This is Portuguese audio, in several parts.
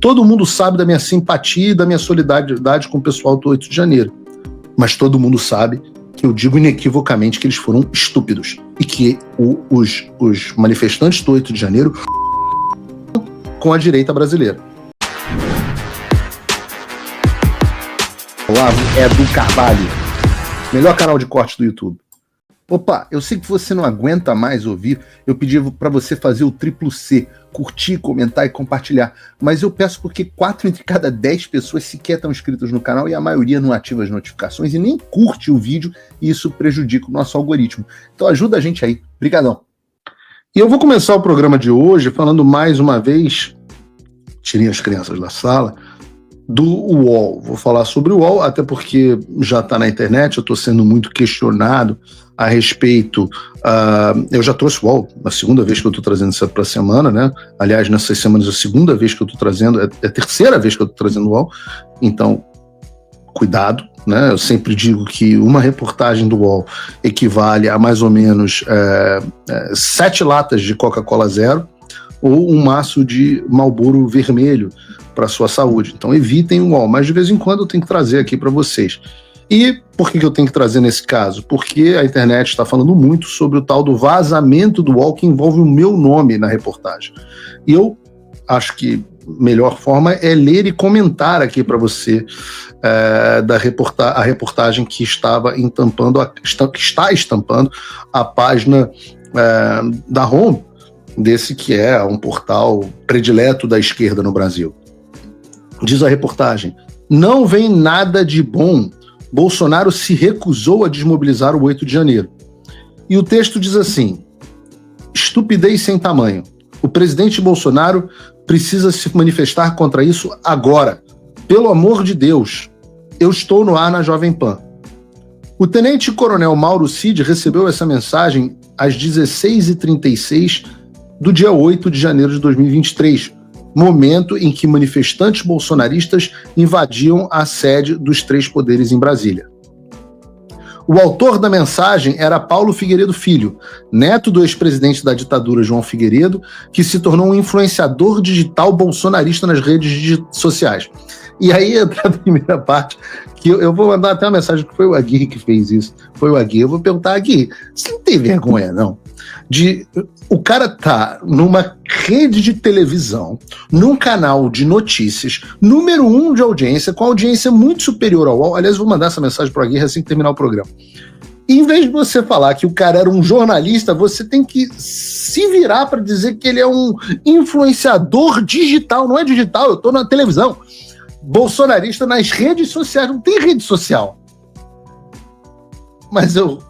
Todo mundo sabe da minha simpatia e da minha solidariedade com o pessoal do 8 de janeiro. Mas todo mundo sabe que eu digo inequivocamente que eles foram estúpidos. E que os manifestantes do 8 de janeiro com a direita brasileira. Olá, Edu Carvalho, melhor canal de corte do YouTube. Opa, eu sei que você não aguenta mais ouvir, eu pedi para você fazer o triplo C, curtir, comentar e compartilhar, mas eu peço porque 4 entre cada 10 pessoas sequer estão inscritas no canal e a maioria não ativa as notificações e nem curte o vídeo e isso prejudica o nosso algoritmo. Então ajuda a gente aí, brigadão. E eu vou começar o programa de hoje falando mais uma vez, tirem as crianças da sala, do UOL. Vou falar sobre o UOL, até porque já está na internet, eu estou sendo muito questionado a respeito. Eu já trouxe o UOL, a segunda vez que eu estou trazendo isso para a semana, né? Aliás, nessas semanas, a segunda vez que eu estou trazendo, é a terceira vez que eu estou trazendo o UOL, então, cuidado, né? Eu sempre digo que uma reportagem do UOL equivale a mais ou menos 7 latas de Coca-Cola Zero ou um maço de Marlboro vermelho para a sua saúde. Então evitem o UOL, mas de vez em quando eu tenho que trazer aqui para vocês. E por que eu tenho que trazer nesse caso? Porque a internet está falando muito sobre o tal do vazamento do UOL que envolve o meu nome na reportagem. E eu acho que a melhor forma é ler e comentar aqui para você a reportagem que está estampando a página da Home, desse que é um portal predileto da esquerda no Brasil. Diz a reportagem: não vem nada de bom. Bolsonaro se recusou a desmobilizar o 8 de janeiro. E o texto diz assim: estupidez sem tamanho. O presidente Bolsonaro precisa se manifestar contra isso agora. Pelo amor de Deus. Eu estou no ar na Jovem Pan. O tenente-coronel Mauro Cid recebeu essa mensagem às 16h36 do dia 8 de janeiro de 2023, momento em que manifestantes bolsonaristas invadiam a sede dos 3 poderes em Brasília. O autor da mensagem era Paulo Figueiredo Filho, neto do ex-presidente da ditadura João Figueiredo, que se tornou um influenciador digital bolsonarista nas redes sociais. E aí entra a primeira parte, que eu vou mandar até uma mensagem, que foi o Aguirre que fez isso. Foi o Aguirre. Eu vou perguntar, Aguirre, você não tem vergonha, não? O cara tá numa rede de televisão, num canal de notícias, número 1 de audiência, com audiência muito superior ao UOL. Aliás, eu vou mandar essa mensagem pro Aguirre assim que terminar o programa. E em vez de você falar que o cara era um jornalista, você tem que se virar para dizer que ele é um influenciador digital. Não é digital, eu tô na televisão. Bolsonarista nas redes sociais. Não tem rede social. Mas eu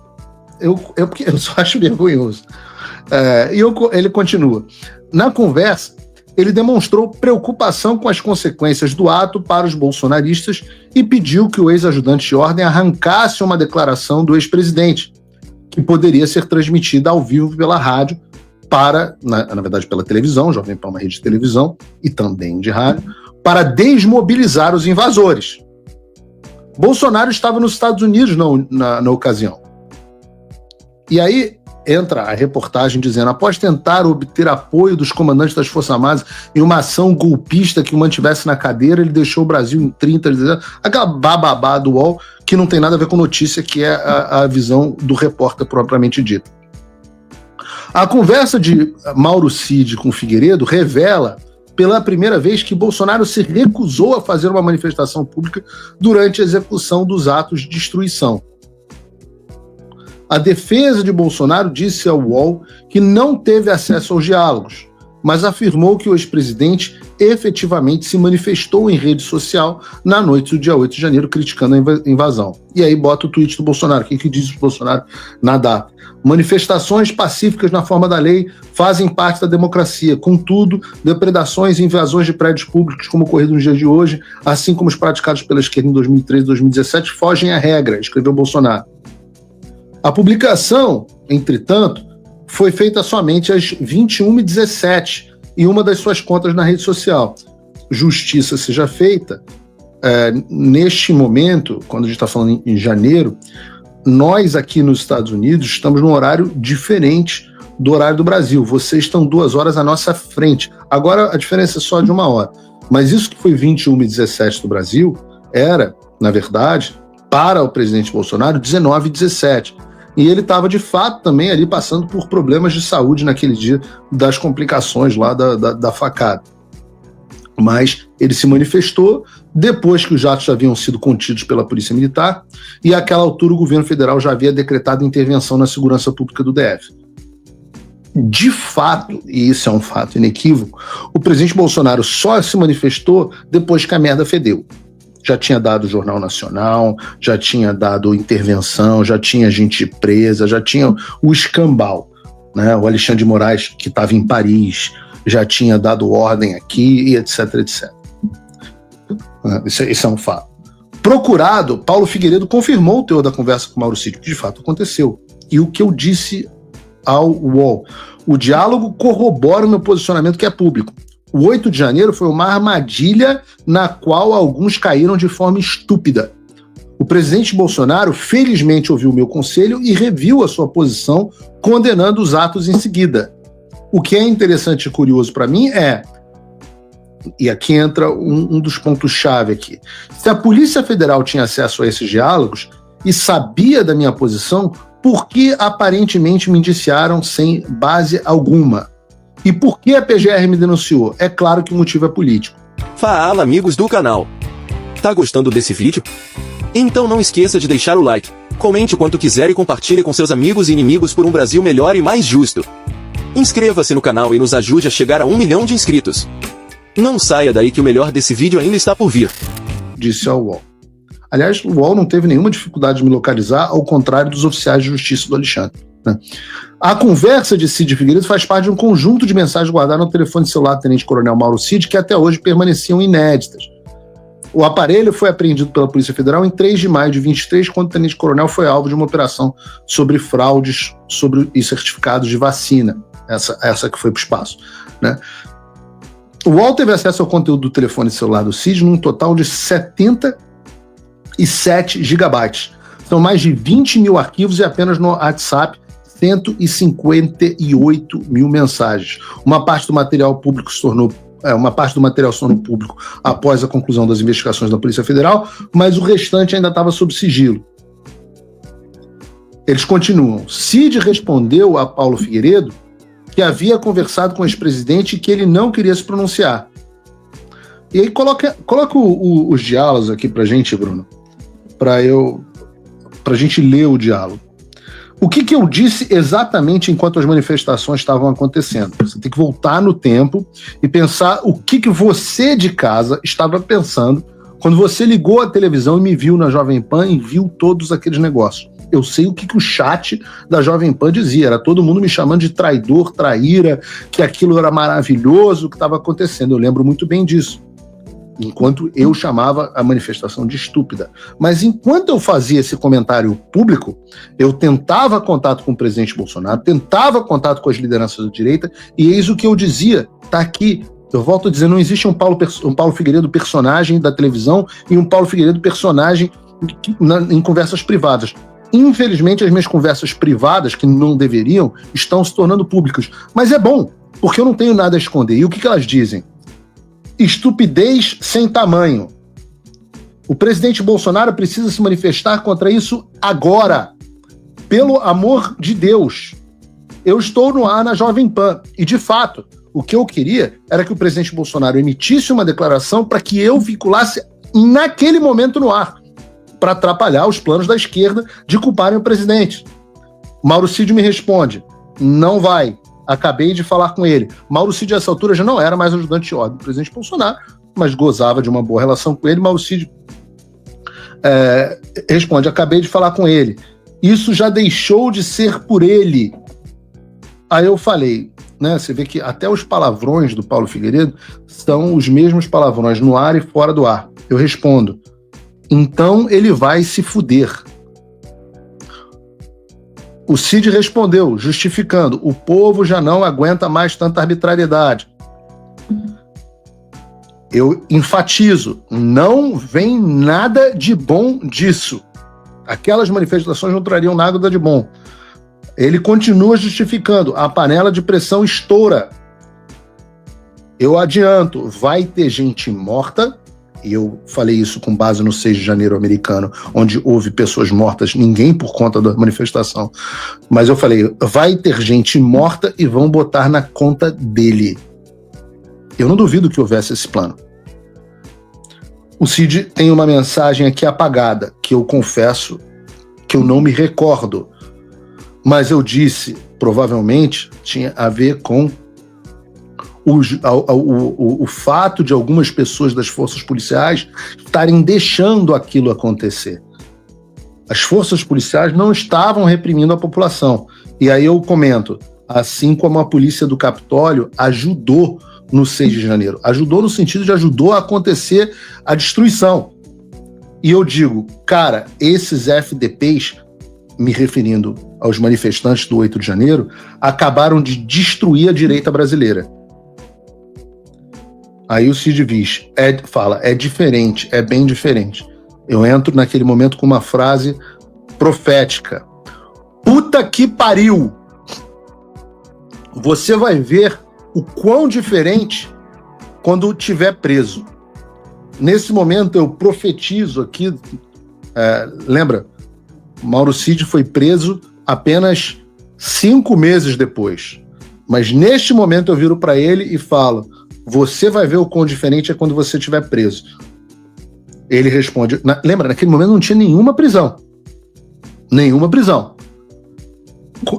só acho vergonhoso. Ele continua. Na conversa, ele demonstrou preocupação com as consequências do ato para os bolsonaristas e pediu que o ex-ajudante de ordem arrancasse uma declaração do ex-presidente, que poderia ser transmitida ao vivo pela rádio na verdade pela televisão, Jovem Pan, uma rede de televisão e também de rádio, para desmobilizar os invasores. Bolsonaro estava nos Estados Unidos na ocasião. E aí entra a reportagem dizendo: após tentar obter apoio dos comandantes das Forças Armadas em uma ação golpista que o mantivesse na cadeira, ele deixou o Brasil em 30, aquela bababá do UOL que não tem nada a ver com notícia, que é a visão do repórter propriamente dito. A conversa de Mauro Cid com Figueiredo revela pela primeira vez que Bolsonaro se recusou a fazer uma manifestação pública durante a execução dos atos de destruição. A defesa de Bolsonaro disse ao UOL que não teve acesso aos diálogos, mas afirmou que o ex-presidente efetivamente se manifestou em rede social na noite do dia 8 de janeiro, criticando a invasão. E aí bota o tweet do Bolsonaro. O que diz o Bolsonaro na data? Manifestações pacíficas na forma da lei fazem parte da democracia. Contudo, depredações e invasões de prédios públicos, como ocorrido nos dias de hoje, assim como os praticados pela esquerda em 2013 e 2017, fogem à regra, escreveu Bolsonaro. A publicação, entretanto, foi feita somente às 21h17 em uma das suas contas na rede social. Justiça seja feita, neste momento, quando a gente está falando em janeiro, nós aqui nos Estados Unidos estamos num horário diferente do horário do Brasil. Vocês estão 2 horas à nossa frente. Agora a diferença é só de 1 hora. Mas isso que foi 21 e 17 do Brasil era, na verdade, para o presidente Bolsonaro, 19 e 17. E ele estava, de fato, também ali passando por problemas de saúde naquele dia, das complicações lá da facada. Mas ele se manifestou depois que os atos já haviam sido contidos pela Polícia Militar e, àquela altura, o governo federal já havia decretado intervenção na segurança pública do DF. De fato, e isso é um fato inequívoco, o presidente Bolsonaro só se manifestou depois que a merda fedeu. Já tinha dado Jornal Nacional, já tinha dado intervenção, já tinha gente presa, já tinha o escambau, né? O Alexandre de Moraes, que estava em Paris, já tinha dado ordem aqui, e etc, etc. Isso é um fato. Procurado, Paulo Figueiredo confirmou o teor da conversa com Mauro Cid, que de fato aconteceu. E o que eu disse ao UOL, o diálogo corrobora o meu posicionamento, que é público. O 8 de janeiro foi uma armadilha na qual alguns caíram de forma estúpida. O presidente Bolsonaro, felizmente, ouviu o meu conselho e reviu a sua posição, condenando os atos em seguida. O que é interessante e curioso para mim é, e aqui entra um dos pontos-chave aqui, se a Polícia Federal tinha acesso a esses diálogos e sabia da minha posição, por que aparentemente me indiciaram sem base alguma? E por que a PGR me denunciou? É claro que o motivo é político. Fala, amigos do canal. Tá gostando desse vídeo? Então não esqueça de deixar o like, comente o quanto quiser e compartilhe com seus amigos e inimigos por um Brasil melhor e mais justo. Inscreva-se no canal e nos ajude a chegar a 1 milhão de inscritos. Não saia daí que o melhor desse vídeo ainda está por vir. Disse ao UOL. Aliás, o UOL não teve nenhuma dificuldade de me localizar, ao contrário dos oficiais de justiça do Alexandre. Né? A conversa de Cid Figueiredo faz parte de um conjunto de mensagens guardadas no telefone celular do tenente-coronel Mauro Cid, que até hoje permaneciam inéditas. O aparelho foi apreendido pela Polícia Federal em 3 de maio de 23, quando o tenente-coronel foi alvo de uma operação sobre fraudes e certificados de vacina. Essa que foi para o espaço. Né? O UOL teve acesso ao conteúdo do telefone celular do Cid num total de 77 gigabytes. São mais de 20 mil arquivos e apenas no WhatsApp 158 mil mensagens. Uma parte do material se tornou público após a conclusão das investigações da Polícia Federal, mas o restante ainda estava sob sigilo. Eles continuam. Cid respondeu a Paulo Figueiredo que havia conversado com o ex-presidente e que ele não queria se pronunciar. E aí coloca os diálogos aqui pra gente, Bruno, pra gente ler o diálogo. O que eu disse exatamente enquanto as manifestações estavam acontecendo? Você tem que voltar no tempo e pensar o que você de casa estava pensando quando você ligou a televisão e me viu na Jovem Pan e viu todos aqueles negócios. Eu sei o que o chat da Jovem Pan dizia, era todo mundo me chamando de traidor, traíra, que aquilo era maravilhoso, o que estava acontecendo. Eu lembro muito bem disso. Enquanto eu chamava a manifestação de estúpida. Mas enquanto eu fazia esse comentário público, eu tentava contato com o presidente Bolsonaro, tentava contato com as lideranças da direita, e eis o que eu dizia, tá aqui. Eu volto a dizer, não existe um Paulo Figueiredo personagem da televisão e um Paulo Figueiredo personagem em conversas privadas. Infelizmente, as minhas conversas privadas, que não deveriam, estão se tornando públicas. Mas é bom, porque eu não tenho nada a esconder. E o que elas dizem? Estupidez sem tamanho. O presidente Bolsonaro precisa se manifestar contra isso agora. Pelo amor de Deus. Eu estou no ar na Jovem Pan. E, de fato, o que eu queria era que o presidente Bolsonaro emitisse uma declaração para que eu vinculasse naquele momento no ar, para atrapalhar os planos da esquerda de culparem o presidente. Mauro Cid me responde, não vai. Acabei de falar com ele. Mauro Cid, a essa altura, já não era mais ajudante de ordem do presidente Bolsonaro, mas gozava de uma boa relação com ele. Mauro Cid responde, acabei de falar com ele. Isso já deixou de ser por ele. Aí eu falei, né, você vê que até os palavrões do Paulo Figueiredo são os mesmos palavrões no ar e fora do ar. Eu respondo, então ele vai se fuder. O Cid respondeu, justificando, o povo já não aguenta mais tanta arbitrariedade. Eu enfatizo, não vem nada de bom disso. Aquelas manifestações não trariam nada de bom. Ele continua justificando, a panela de pressão estoura. eu adianto, vai ter gente morta, e eu falei isso com base no 6 de janeiro americano, onde houve pessoas mortas, ninguém por conta da manifestação, mas eu falei, vai ter gente morta e vão botar na conta dele. Eu não duvido que houvesse esse plano. O Cid tem uma mensagem aqui apagada, que eu confesso que eu não me recordo, mas eu disse, provavelmente, tinha a ver com o fato de algumas pessoas das forças policiais estarem deixando aquilo acontecer. As forças policiais não estavam reprimindo a população. E aí eu comento, assim como a polícia do Capitólio ajudou no 6 de janeiro. Ajudou no sentido de ajudou a acontecer a destruição. E eu digo, cara, esses FDPs, me referindo aos manifestantes do 8 de janeiro, acabaram de destruir a direita brasileira. Aí o Cid Viz fala, é diferente, é bem diferente. Eu entro naquele momento com uma frase profética. Puta que pariu! Você vai ver o quão diferente quando tiver preso. Nesse momento eu profetizo aqui, lembra? Mauro Cid foi preso apenas 5 meses depois. Mas neste momento eu viro para ele e falo, você vai ver o quão diferente é quando você estiver preso. Ele responde, lembra, naquele momento não tinha nenhuma prisão. Nenhuma prisão.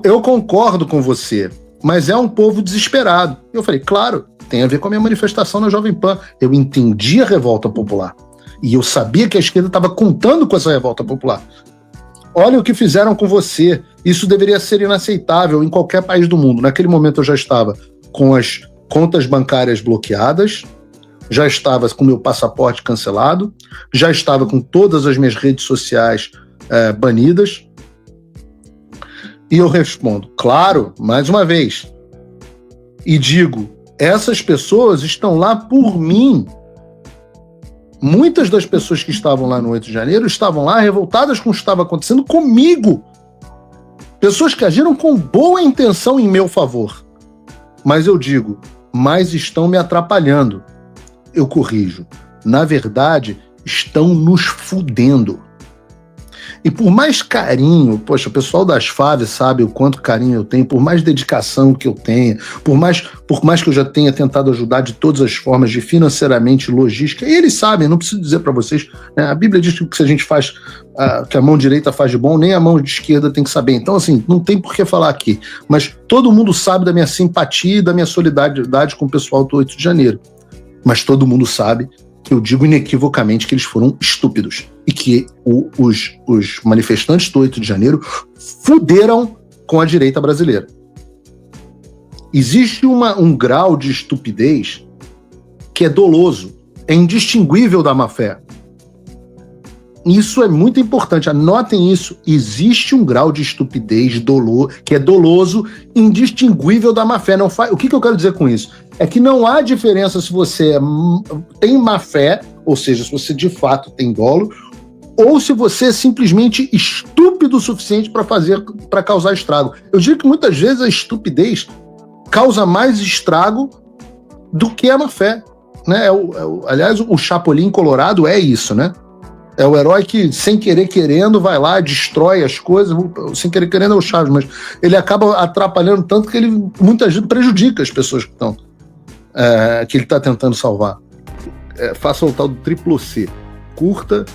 Eu concordo com você, mas é um povo desesperado. Eu falei, claro, tem a ver com a minha manifestação na Jovem Pan. Eu entendi a revolta popular. E eu sabia que a esquerda estava contando com essa revolta popular. Olha o que fizeram com você. Isso deveria ser inaceitável em qualquer país do mundo. Naquele momento eu já estava com as contas bancárias bloqueadas, já estava com meu passaporte cancelado, já estava com todas as minhas redes sociais banidas. E eu respondo, claro, mais uma vez. E digo, essas pessoas estão lá por mim. Muitas das pessoas que estavam lá no 8 de janeiro estavam lá revoltadas com o que estava acontecendo comigo. Pessoas que agiram com boa intenção em meu favor. Mas eu digo, mas estão me atrapalhando. Eu corrijo. Na verdade, estão nos fudendo. E por mais carinho, poxa, o pessoal das Faves sabe o quanto carinho eu tenho, por mais dedicação que eu tenha, por mais que eu já tenha tentado ajudar de todas as formas, de financeiramente, logística, e eles sabem, não preciso dizer para vocês, né? A Bíblia diz que se a gente faz, que a mão direita faz de bom, nem a mão esquerda tem que saber. Então, assim, não tem por que falar aqui. Mas todo mundo sabe da minha simpatia e da minha solidariedade com o pessoal do 8 de janeiro. Mas todo mundo sabe que eu digo inequivocamente que eles foram estúpidos e que os manifestantes do 8 de janeiro fuderam com a direita brasileira. Existe um grau de estupidez que é doloso, é indistinguível da má-fé. Isso é muito importante, anotem isso. Existe um grau de estupidez, que é doloso, indistinguível da má-fé. O que eu quero dizer com isso? É que não há diferença se você tem má-fé, ou seja, se você de fato tem dolo, ou se você é simplesmente estúpido o suficiente para causar estrago. Eu digo que muitas vezes a estupidez causa mais estrago do que a má-fé, né? Aliás, o Chapolin Colorado é isso, né? É o herói que, sem querer querendo, vai lá, destrói as coisas. Sem querer querendo é o Chaves, mas ele acaba atrapalhando tanto que ele muitas vezes prejudica as pessoas que ele está tentando salvar. Faça o tal do triplo C. Curta,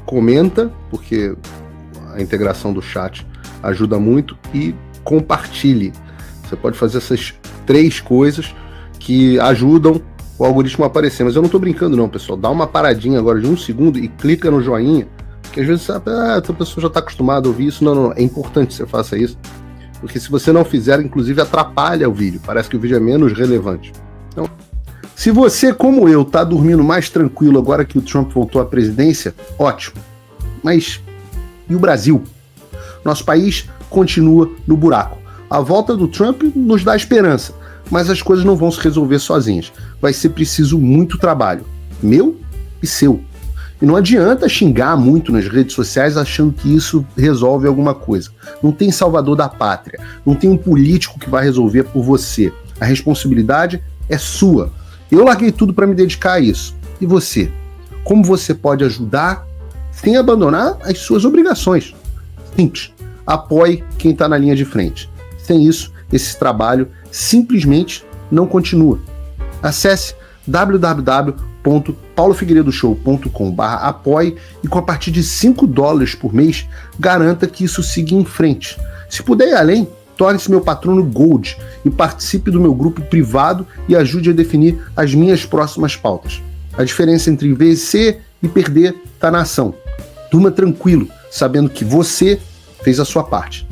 comenta, porque a integração do chat ajuda muito, e compartilhe. Você pode fazer essas 3 coisas que ajudam o algoritmo a aparecer. Mas eu não tô brincando não, pessoal. Dá uma paradinha agora de 1 segundo e clica no joinha, que às vezes sabe, essa pessoa já tá acostumada a ouvir isso. Não. É importante que você faça isso, porque se você não fizer, inclusive atrapalha o vídeo. Parece que o vídeo é menos relevante. Então, se você, como eu, tá dormindo mais tranquilo agora que o Trump voltou à presidência, ótimo. Mas e o Brasil? Nosso país continua no buraco. A volta do Trump nos dá esperança, mas as coisas não vão se resolver sozinhas. Vai ser preciso muito trabalho, meu e seu. E não adianta xingar muito nas redes sociais achando que isso resolve alguma coisa. Não tem salvador da pátria, não tem um político que vai resolver por você. A responsabilidade é sua. Eu larguei tudo para me dedicar a isso. E você? Como você pode ajudar sem abandonar as suas obrigações? Simples. Apoie quem está na linha de frente. Sem isso, esse trabalho simplesmente não continua. Acesse www.paulofigueiredoshow.com/apoie e com a partir de $5 por mês, garanta que isso siga em frente. Se puder ir além, torne-se meu patrono Gold e participe do meu grupo privado e ajude a definir as minhas próximas pautas. A diferença entre vencer e perder está na ação. Durma tranquilo, sabendo que você fez a sua parte.